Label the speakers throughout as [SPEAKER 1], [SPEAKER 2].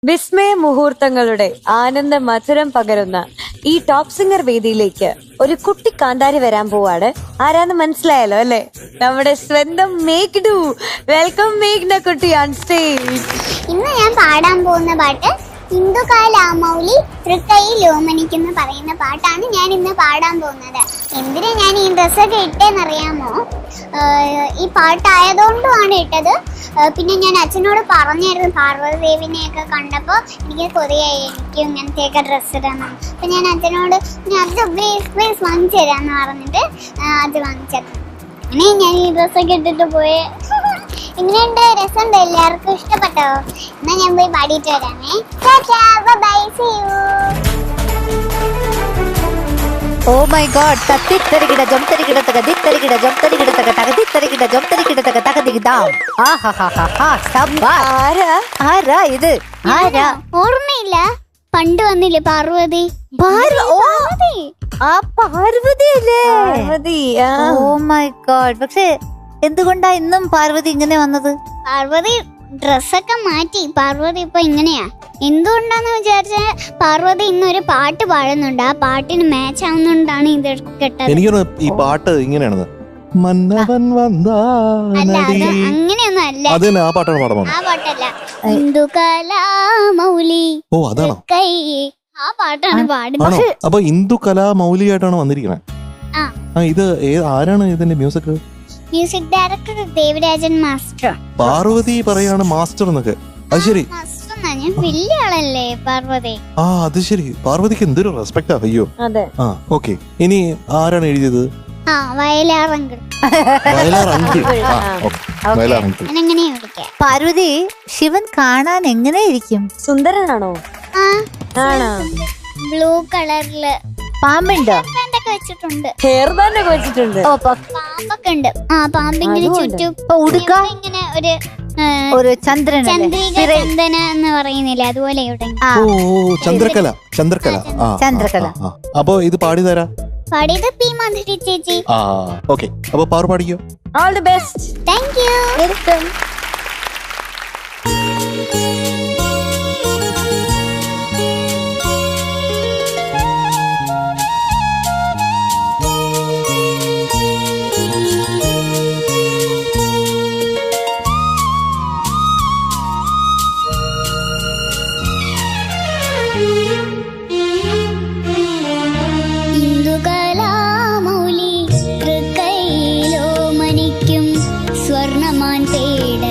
[SPEAKER 1] വിസ്മയ മുഹൂർത്തങ്ങളുടെ ആനന്ദ മധുരം പകരുന്ന ഈ ടോപ്പ് സിംഗർ വേദിയിലേക്ക് ഒരു കുട്ടി കാന്താരി വരാൻ പോവാണ്. ആരാന്ന് മനസ്സിലായല്ലോ അല്ലെ? നമ്മുടെ സ്വന്തം മേഘ്നു. വെൽക്കം മേഘ്ന കുട്ടി ഓൺ സ്റ്റേജ്.
[SPEAKER 2] ഇന്ന് ഞാൻ പാടാൻ പോകുന്ന പാട്ട് ഇന്ദുകാലാമൗലി തൃക്കൈയിൽ ഓമനിക്കെന്ന് പറയുന്ന പാട്ടാണ് ഞാൻ ഇന്ന് പാടാൻ പോകുന്നത്. എന്തിനാ ഞാൻ ഈ ഡ്രസ്സൊക്കെ ഇട്ടേന്നറിയാമോ? ഈ പാട്ടായതുകൊണ്ടുമാണ് ഇട്ടത്. പിന്നെ ഞാൻ അച്ഛനോട് പറഞ്ഞായിരുന്നു, പാർവതീദേവിനെയൊക്കെ കണ്ടപ്പോൾ എനിക്ക് കൊതിയായി എനിക്ക് ഇങ്ങനത്തെയൊക്കെ ഡ്രസ്സ് ഇടണം. അപ്പം ഞാൻ അച്ഛനോട് അത് പ്ലീസ് വാങ്ങിച്ചു തരാമെന്ന് പറഞ്ഞിട്ട് അത് വാങ്ങിച്ചത്. അങ്ങനെ ഞാൻ ഈ ഡ്രസ്സൊക്കെ ഇട്ടിട്ട് പോയേ. എങ്ങനെയുണ്ട്? രസമുണ്ട്? എല്ലാവർക്കും ഇഷ്ടപ്പെട്ടോ? എന്നാ ഞാൻ പോയി പാടിയിട്ട് വരാമേ. Bye, see you.
[SPEAKER 3] Oh my god, തത്തിത്തരികിട ജംതരികിട തക ദിത്തരികിട ജംതരികിട തക തക ദിത്തരികിട ജംതരികിട തക തക ദിഗദാം. ആഹാഹാഹാ സബാസ്. ആരാ ഇത്? ആരാ?
[SPEAKER 2] ഓർമ്മയില്ല? പണ്ട് വന്നില്ലേ പാർവതി?
[SPEAKER 3] ആ പാർവതി അല്ലേ?
[SPEAKER 1] പാർവതി.
[SPEAKER 3] Oh my god. പക്ഷെ എന്തുകൊണ്ടാ ഇന്നും പാർവതി ഇങ്ങനെ വന്നത്?
[SPEAKER 2] പാർവതി ഡ്രസ്സൊക്കെ മാറ്റി. പാർവതി ഇപ്പൊ ഇങ്ങനെയാ. എന്തുകൊണ്ടാന്ന് വിചാരിച്ച പാർവതി ഇന്നൊരു പാട്ട് പാടുന്നുണ്ട്. ആ പാട്ടിന് മാച്ച് ആവുന്നോണ്ടാണ് ഇത് കേട്ടത്.
[SPEAKER 4] എനിക്കൊന്ന് ഈ പാട്ട് ഇങ്ങനെയാണ്, മന്നവൻ
[SPEAKER 2] അല്ല, അത് അങ്ങനെയൊന്നും അല്ല.
[SPEAKER 4] അതിന് ആ പാട്ടാണ് പാടാൻ.
[SPEAKER 2] ആ പാട്ടല്ല. ഇന്ദുകലാമൗലി.
[SPEAKER 4] ഓ അതാണോ?
[SPEAKER 2] കൈ. ആ പാട്ടാണ് പാടുന്നത്.
[SPEAKER 4] അപ്പൊ ഇന്ദു കലാമൗലിയായിട്ടാണ് വന്നിരിക്കണേ. ഇത് ആരാണ് ഇതിന്റെ music?
[SPEAKER 2] Music director Devarajan master.
[SPEAKER 4] Parvathi പറയാണ് മാസ്റ്റർ എന്നൊക്കെ. അത് ശരി.
[SPEAKER 2] ഞാൻ വലിയ ആളല്ലേ പാർവതി.
[SPEAKER 4] ആ അത് ശരി. പാർവതിക്ക് എന്തൊരു റെസ്പെക്ട്. അയ്യോ.
[SPEAKER 1] അതെ.
[SPEAKER 4] ആ ഓക്കെ. ഇനി ആരാണ് എഴുതിയത്?
[SPEAKER 2] വയലാറങ്കിൾ.
[SPEAKER 3] പാർവതി, ശിവൻ കാണാൻ എങ്ങനെയിരിക്കും?
[SPEAKER 1] സുന്ദരനാണോ? ആണോ?
[SPEAKER 2] ബ്ലൂ കളറില്
[SPEAKER 3] പാമ്പുണ്ടോ?
[SPEAKER 2] വെച്ചിട്ടുണ്ട്.
[SPEAKER 1] ഹെയർ ബാൻഡ് ഒക്കെ വെച്ചിട്ടുണ്ട്.
[SPEAKER 2] പാമ്പൊക്കെ ഉണ്ട്. പാമ്പിങ്ങനെ ചുറ്റും ഇങ്ങനെ
[SPEAKER 3] ഒരു ചന്ദ്രൻ,
[SPEAKER 2] ചന്ദന എന്ന് പറയുന്നില്ല, അതുപോലെ
[SPEAKER 4] ചന്ദ്രകല. ചന്ദ്രകല.
[SPEAKER 3] ചന്ദ്രകല.
[SPEAKER 4] അപ്പൊ ഇത് പാടി തരാ.
[SPEAKER 2] പാടിയത് പി മാധുരി ചേച്ചി.
[SPEAKER 4] ഓക്കെ. അപ്പൊ പാറു പാടിക്കോ.
[SPEAKER 1] All the best.
[SPEAKER 2] Thank you.
[SPEAKER 1] Welcome.
[SPEAKER 2] ഇന്ദുകലാമൗലി തൃക്കൈയിലോമനിക്കും സ്വർണമാൻ തേട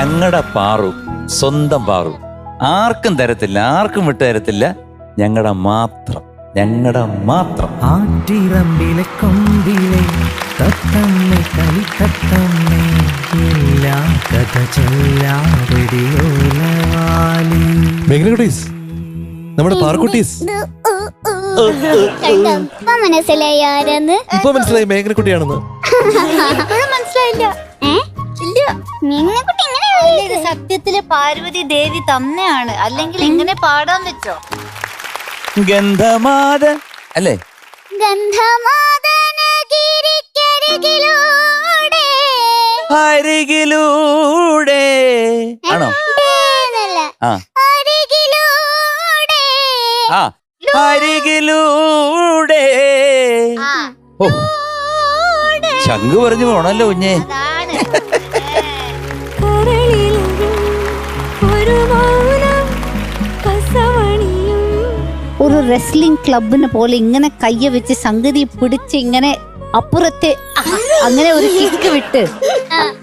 [SPEAKER 5] ഞങ്ങളുടെ പാറു, സ്വന്തം പാറു. ആർക്കും തരത്തില്ല, ആർക്കും വിട്ടു തരത്തില്ല. ഞങ്ങളുടെ മാത്രം, ഞങ്ങളുടെ മാത്രം.
[SPEAKER 6] ആറ്റിറമ്പിലെ കൊമ്പിലെ തത്തമ്മേ കളിത്തത്തമ്മേ എല്ലാ കഥ ചൊല്ലാറെടിയോലവാലി.
[SPEAKER 4] മേഘനക്കുട്ടീസ്, നമ്മുടെ പാർക്കുട്ടീസ്.
[SPEAKER 2] ഇപ്പൊ മനസ്സിലായി ആരെന്ന്?
[SPEAKER 4] ഇപ്പൊ മനസ്സിലായി മേഘനക്കുട്ടിയാണെന്ന്.
[SPEAKER 3] മനസ്സിലായില്ല.
[SPEAKER 2] മീനക്കുട്ടി
[SPEAKER 3] ഇത് സത്യത്തില് പാർവതി ദേവി തന്നെയാണ്, അല്ലെങ്കിൽ എങ്ങനെ പാടാൻ വെച്ചോ?
[SPEAKER 5] ഗന്ധമാത അല്ലേ?
[SPEAKER 2] ഗന്ധമാദനഗിരിക്കരികിലൂടെ
[SPEAKER 5] അരികിലൂടെ ആണോ? ആ
[SPEAKER 2] അരികിലൂടെ
[SPEAKER 5] ആ അരികിലൂടെ. ഓ, ചങ്ക് പറഞ്ഞു പോണല്ലോ കുഞ്ഞേ.
[SPEAKER 3] ഒരു റെസ്ലിംഗ് ക്ലബിന് പോലെ ഇങ്ങനെ കയ്യ വെച്ച് സംഗതി പിടിച്ച് ഇങ്ങനെ അപ്പുറത്തെ അങ്ങനെ ഒരു കിക്ക് വിട്ട്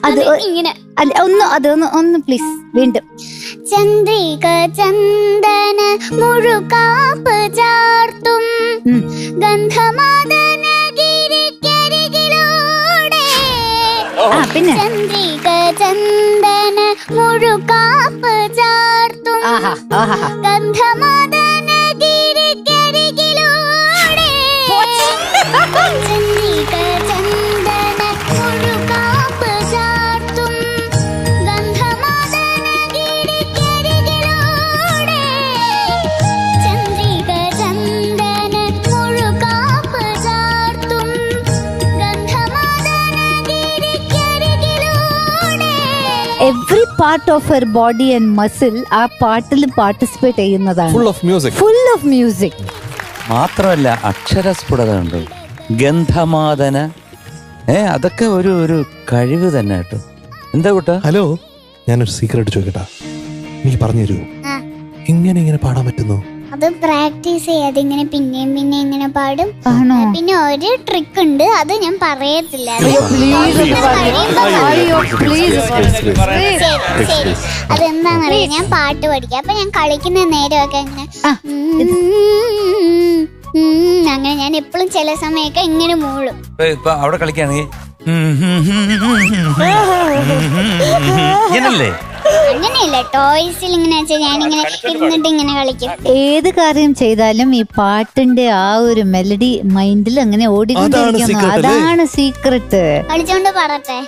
[SPEAKER 3] അത്
[SPEAKER 2] ഇങ്ങനെ
[SPEAKER 3] ഒന്ന് പ്ലീസ് വീണ്ടും.
[SPEAKER 2] ചന്ദ്രിക ചന്ദന മുഴുകാപ്പ് ചാർത്തും ഗന്ധമാദനഗിരിക്കരികിലൂടെ.
[SPEAKER 3] പിന്നെ
[SPEAKER 2] ചന്ദ്രിക ചന്ദന മുഴുകാപ്പ് ചാർത്തും ഗന്ധമാദനഗിരിക്കരികിലൂടെ. ചന്ദ്രിക ചന്ദന മുഴുകാപ്പ് ചാർത്തും ഗന്ധമാദനഗിരിക്കരികിലൂടെ. ചന്ദ്രിക ചന്ദന മുഴുകാപ്പ് ചാർത്തും ഗന്ധമാദനഗിരിക്കരികിലൂടെ.
[SPEAKER 3] Every part of her body and muscle ആ പാട്ടിൽ പാർട്ടിസിപ്പേറ്റ് ചെയ്യുന്നതാണ്.
[SPEAKER 4] Full of music.
[SPEAKER 3] Full of music.
[SPEAKER 5] മാത്രമല്ല അക്ഷരസ്ഫുടത ഉണ്ട്. ഗന്ധമാദന, അതൊക്കെ ഒരു കഴിവ് തന്നെ കേട്ടോ. എന്താ കൂട്ടാ?
[SPEAKER 4] ഹലോ, ഞാനൊരു സീക്രട്ട് ചോദിക്കട്ടാ, എനിക്ക് പറഞ്ഞു തരൂ, ഇങ്ങനെ പാടാൻ പറ്റുന്നു?
[SPEAKER 2] അത് പ്രാക്ടീസ് ചെയ്യാതെ ഇങ്ങനെ പിന്നെയും പിന്നെ ഇങ്ങനെ പാടും.
[SPEAKER 3] ആണോ?
[SPEAKER 2] പിന്നെ ഒരു ട്രിക്ക് ഉണ്ട്, അത് ഞാൻ പറയത്തില്ല. അതെന്താന്നറിയാം, ഞാൻ പാട്ട് പഠിക്കാം. അപ്പൊ ഞാൻ കളിക്കുന്ന നേരമൊക്കെ അങ്ങനെ അങ്ങനെ ഞാൻ എപ്പോഴും ചില സമയമൊക്കെ ഇങ്ങനെ മൂളും.
[SPEAKER 5] ഇപ്പൊ അവിടെ കളിക്കുകയാണെങ്കിൽ ഇങ്ങനല്ലേ?
[SPEAKER 2] അങ്ങനെയല്ല, ടോയ്സിൽ ഇങ്ങനെ വെച്ചാൽ ഞാനിങ്ങനെ ഇരുന്നിട്ട് ഇങ്ങനെ കളിക്കും.
[SPEAKER 3] ഏത് കാര്യം ചെയ്താലും ഈ പാട്ടിന്റെ ആ ഒരു മെലഡി മൈൻഡിൽ അങ്ങനെ ഓടിക്കൊണ്ടിരിക്കുന്നു. അതാണ് സീക്രട്ട്.
[SPEAKER 2] കളിച്ചോണ്ട് പറട്ടെ.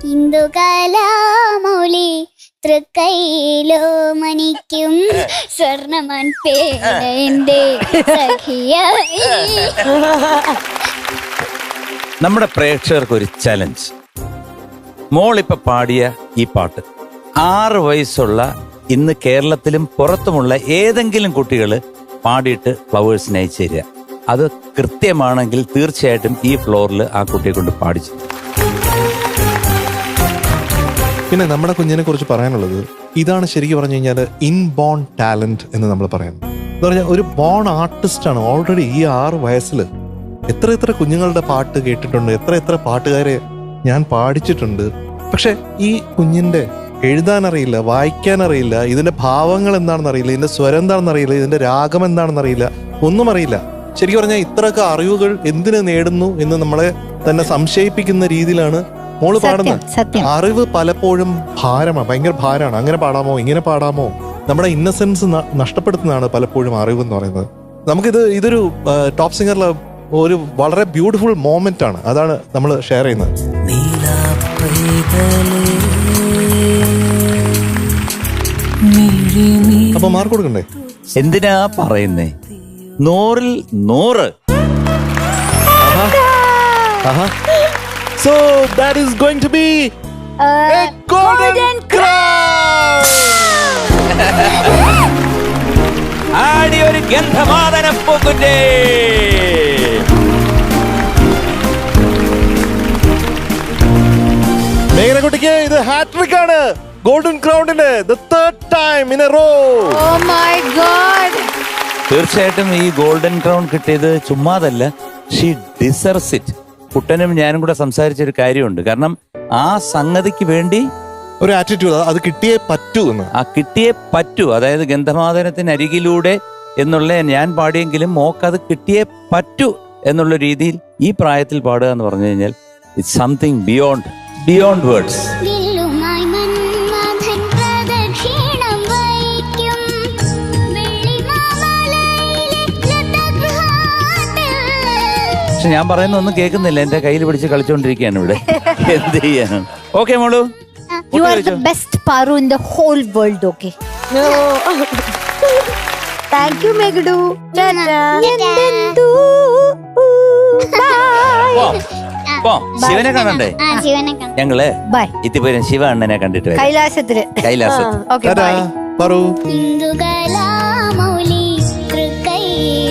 [SPEAKER 2] ഹിന്ദു കലാമൗലി തൃക്കൈലോ മനിക്കും സ്വർണമൻ പേന്റെ സഖിയായി.
[SPEAKER 5] നമ്മുടെ പ്രേക്ഷകർക്ക് ഒരു ചലഞ്ച്. മോളിപ്പോ പാടിയ ഈ പാട്ട് 6 വയസ്സുള്ള ഇന്ന് കേരളത്തിലും പുറത്തുമുള്ള ഏതെങ്കിലും കുട്ടികൾ പാടിയിട്ട് ഫ്ലവേഴ്സിന് അയച്ചു തരിക. അത് കൃത്യമാണെങ്കിൽ തീർച്ചയായിട്ടും ഈ ഫ്ലോറിൽ ആ കുട്ടിയെ കൊണ്ട് പാടിച്ചു.
[SPEAKER 4] പിന്നെ നമ്മുടെ കുഞ്ഞിനെ കുറിച്ച് പറയാനുള്ളത് ഇതാണ്. ശരിക്കും പറഞ്ഞു കഴിഞ്ഞാൽ ഇൻബോൺ ടാലന്റ് എന്ന് നമ്മൾ പറയുന്നത്. എന്ന് പറഞ്ഞാൽ ഒരു ബോൺ ആർട്ടിസ്റ്റ് ആണ്. ഓൾറെഡി ഈ 6 വയസ്സിൽ എത്ര കുഞ്ഞുങ്ങളുടെ പാട്ട് കേട്ടിട്ടുണ്ട്, എത്ര പാട്ടുകാരെ ഞാൻ പാടിച്ചിട്ടുണ്ട്. പക്ഷെ ഈ കുഞ്ഞിന്റെ എഴുതാനറിയില്ല, വായിക്കാനറിയില്ല, ഇതിന്റെ ഭാവങ്ങൾ എന്താണെന്ന് അറിയില്ല, ഇതിന്റെ സ്വരം എന്താണെന്ന് അറിയില്ല, ഇതിന്റെ രാഗം എന്താണെന്ന് അറിയില്ല, ഒന്നും അറിയില്ല. ശരിക്കും പറഞ്ഞാൽ ഇത്രയൊക്കെ അറിവുകൾ എന്തിനു നേടുന്നു എന്ന് നമ്മളെ തന്നെ സംശയിപ്പിക്കുന്ന രീതിയിലാണ് മോള് പാടുന്നത്. അറിവ് പലപ്പോഴും ഭാരമാണ്, ഭയങ്കര ഭാരമാണ്. അങ്ങനെ പാടാമോ, ഇങ്ങനെ പാടാമോ? നമ്മുടെ ഇന്നസെൻസ് നഷ്ടപ്പെടുത്തുന്നതാണ് പലപ്പോഴും അറിവ് എന്ന് പറയുന്നത്. ഇതൊരു ടോപ്പ് സിംഗറിലെ ഒരു വളരെ ബ്യൂട്ടിഫുൾ മോമെന്റ് ആണ്. അതാണ് നമ്മൾ ഷെയർ ചെയ്യുന്നത്. അപ്പൊ മാർക്ക് കൊടുക്കണ്ടേ?
[SPEAKER 5] എന്തിനാ പറയുന്നേ? 100-ൽ 100.
[SPEAKER 4] So that is going to be a golden crown.
[SPEAKER 5] ആടി ഒരു ഗന്ധമാദന പൂക്കുറ്റേ.
[SPEAKER 4] മേഘനക്കുട്ടിക്ക് ഇത് ഹാട്രിക് ആണ്. ഗോൾഡൻ ക്രൗണ്ടിന്റെ the third time in a row.
[SPEAKER 3] Oh my God.
[SPEAKER 5] തീർച്ചയായിട്ടും ഈ ഗോൾഡൻ ക്രൗൺ കിട്ടിയത് ചുമ്മാതല്ല. She deserves it. കുട്ടനും ഞാനും കൂടെ സംസാരിച്ചൊരു കാര്യമുണ്ട്. കാരണം ആ സംഗതിക്ക് വേണ്ടി
[SPEAKER 4] ഒരു ആറ്റിറ്റ്യൂഡ്, അത് കിട്ടിയേ പറ്റൂ എന്ന്.
[SPEAKER 5] ആ കിട്ടിയേ പറ്റൂ, അതായത് ഗന്ധമാദനത്തിനരികിലൂടെ എന്നുള്ള ഞാൻ പാടിയെങ്കിലും മോക്കത് കിട്ടിയേ പറ്റൂ എന്നുള്ള രീതിയിൽ ഈ പ്രായത്തിൽ പാടുക എന്ന് പറഞ്ഞു കഴിഞ്ഞാൽ ഇറ്റ്സ് സംതിങ് ബിയോണ്ട് വേർഡ്സ്.
[SPEAKER 2] വില്ലുമായി മന്മഥൻ പ്രദക്ഷിണം വയ്ക്കും വെള്ളിമാമലയിലെ ലതഘാട്ടിൽ.
[SPEAKER 5] പക്ഷെ ഞാൻ പറയുന്ന ഒന്നും കേൾക്കുന്നില്ല, എന്റെ കയ്യിൽ പിടിച്ച് കളിച്ചോണ്ടിരിക്കുകയാണ് ഇവിടെ. എന്ത് ചെയ്യാൻ? ഓക്കെ മോളു,
[SPEAKER 3] You are the best Paru in the whole world, okay?
[SPEAKER 1] Thank you മെഗഡു.
[SPEAKER 5] ശിവനെ കാണണ്ടേ?
[SPEAKER 2] ശിവനെ കണ്ടു.
[SPEAKER 5] ഞങ്ങള്
[SPEAKER 3] Bye.
[SPEAKER 5] ഇത്തിപ്പുരം ശിവ അണ്ണനെ കണ്ടിട്ട് വരാം.
[SPEAKER 3] കൈലാസത്തില്.
[SPEAKER 5] കൈലാസത്തിൽ.
[SPEAKER 3] Okay,
[SPEAKER 4] Tata,
[SPEAKER 3] bye.
[SPEAKER 4] പറു.
[SPEAKER 2] ഇന്ദുകലാമൗലി തൃക്കൈയിലോമനിക്കും